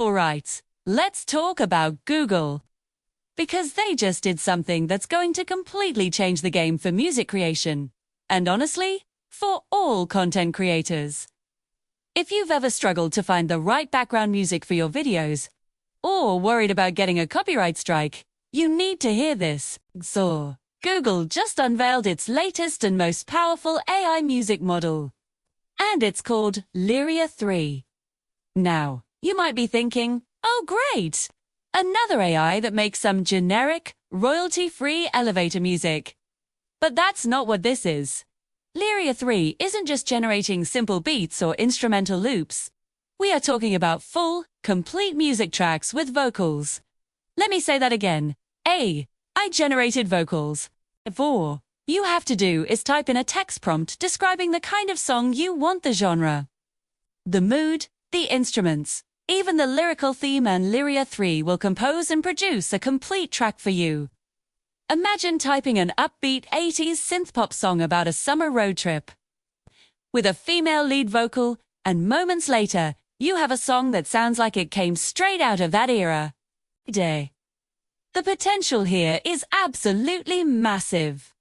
Alright, let's talk about Google. Because they just did something that's going to completely change the game for music creation. And honestly, for all content creators. If you've ever struggled to find the right background music for your videos, or worried about getting a copyright strike, you need to hear this. So, Google just unveiled its latest and most powerful AI music model. And it's called Lyria 3. Now, you might be thinking, oh great! Another AI that makes some generic, royalty-free elevator music. But that's not what this is. Lyria 3 isn't just generating simple beats or instrumental loops. We are talking about full, complete music tracks with vocals. Let me say that again. I generated vocals. All you have to do is type in a text prompt describing the kind of song you want, the genre, the mood, the instruments, even the lyrical theme, and Lyria 3 will compose and produce a complete track for you. Imagine typing an upbeat 80s synth-pop song about a summer road trip with a female lead vocal, and moments later, you have a song that sounds like it came straight out of that era. The potential here is absolutely massive.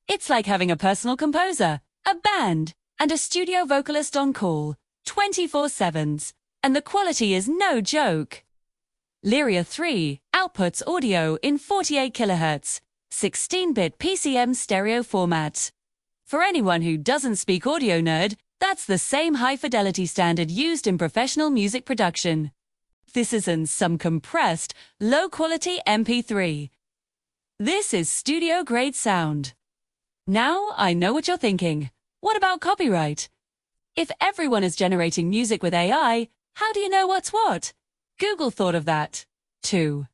It's like having a personal composer, a band, and a studio vocalist on call, 24/7, and the quality is no joke. Lyria 3 outputs audio in 48 kHz, 16-bit PCM stereo format. For anyone who doesn't speak audio nerd, that's the same high-fidelity standard used in professional music production. This isn't some compressed, low-quality MP3. This is studio-grade sound. Now I know what you're thinking. What about copyright? If everyone is generating music with AI, how do you know what's what? Google thought of that, too.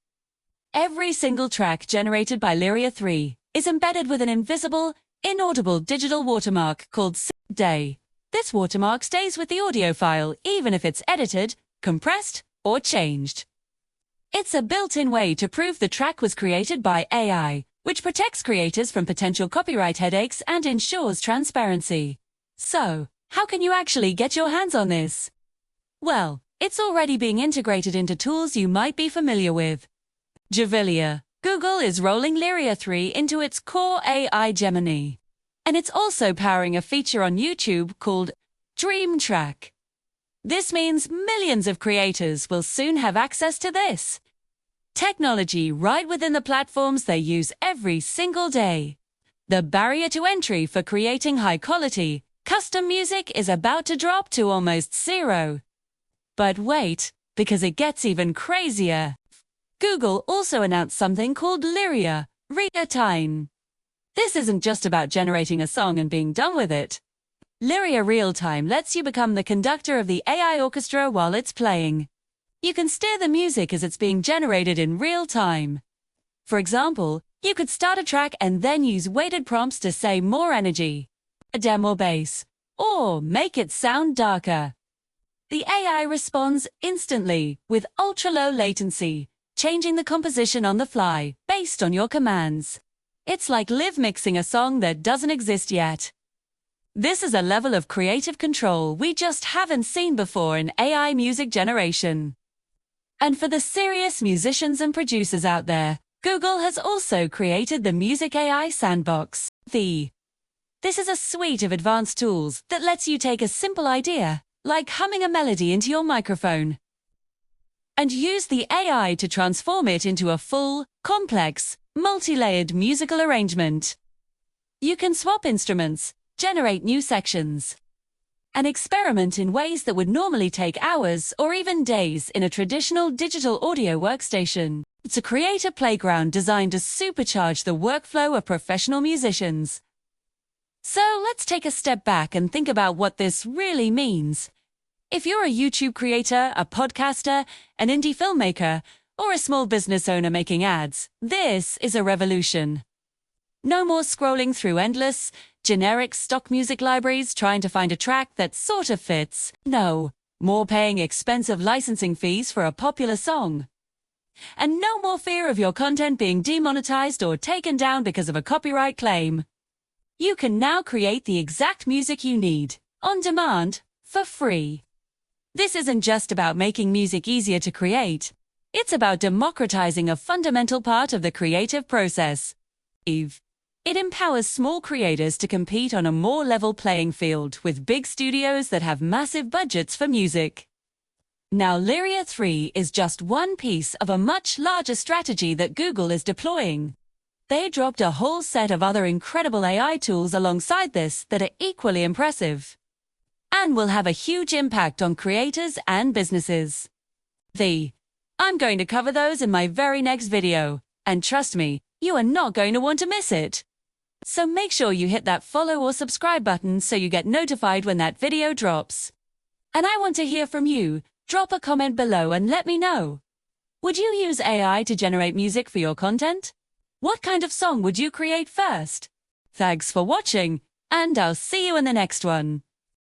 Every single track generated by Lyria 3 is embedded with an invisible, inaudible digital watermark called day. This watermark stays with the audio file even if it's edited, compressed, or changed. It's a built-in way to prove the track was created by AI, which protects creators from potential copyright headaches and ensures transparency. So, how can you actually get your hands on this? Well, it's already being integrated into tools you might be familiar with. Lyria. Google is rolling Lyria 3 into its core AI Gemini. And it's also powering a feature on YouTube called Dream Track. This means millions of creators will soon have access to this technology right within the platforms they use every single day. The barrier to entry for creating high-quality, custom music is about to drop to almost zero. But wait, because it gets even crazier. Google also announced something called Lyria Real-Time. This isn't just about generating a song and being done with it. Lyria Real-Time lets you become the conductor of the AI orchestra while it's playing. You can steer the music as it's being generated in real time. For example, you could start a track and then use weighted prompts to say more energy, add more bass, or make it sound darker. The AI responds instantly with ultra-low latency, changing the composition on the fly based on your commands. It's like live mixing a song that doesn't exist yet. This is a level of creative control we just haven't seen before in AI music generation. And for the serious musicians and producers out there, Google has also created the Music AI Sandbox. This is a suite of advanced tools that lets you take a simple idea, like humming a melody into your microphone, and use the AI to transform it into a full, complex, multi-layered musical arrangement. You can swap instruments, generate new sections, and experiment in ways that would normally take hours or even days in a traditional digital audio workstation. It's a creative playground designed to supercharge the workflow of professional musicians. So let's take a step back and think about what this really means. If you're a YouTube creator, a podcaster, an indie filmmaker, or a small business owner making ads, this is a revolution. No more scrolling through endless, generic stock music libraries trying to find a track that sort of fits. No, more paying expensive licensing fees for a popular song. And no more fear of your content being demonetized or taken down because of a copyright claim. You can now create the exact music you need, on demand, for free. This isn't just about making music easier to create. It's about democratizing a fundamental part of the creative process. It empowers small creators to compete on a more level playing field with big studios that have massive budgets for music. Now, Lyria 3 is just one piece of a much larger strategy that Google is deploying. They dropped a whole set of other incredible AI tools alongside this that are equally impressive and will have a huge impact on creators and businesses. I'm going to cover those in my very next video, and trust me, you are not going to want to miss it. So make sure you hit that follow or subscribe button so you get notified when that video drops. And I want to hear from you. Drop a comment below and let me know. Would you use AI to generate music for your content? What kind of song would you create first? Thanks for watching, and I'll see you in the next one.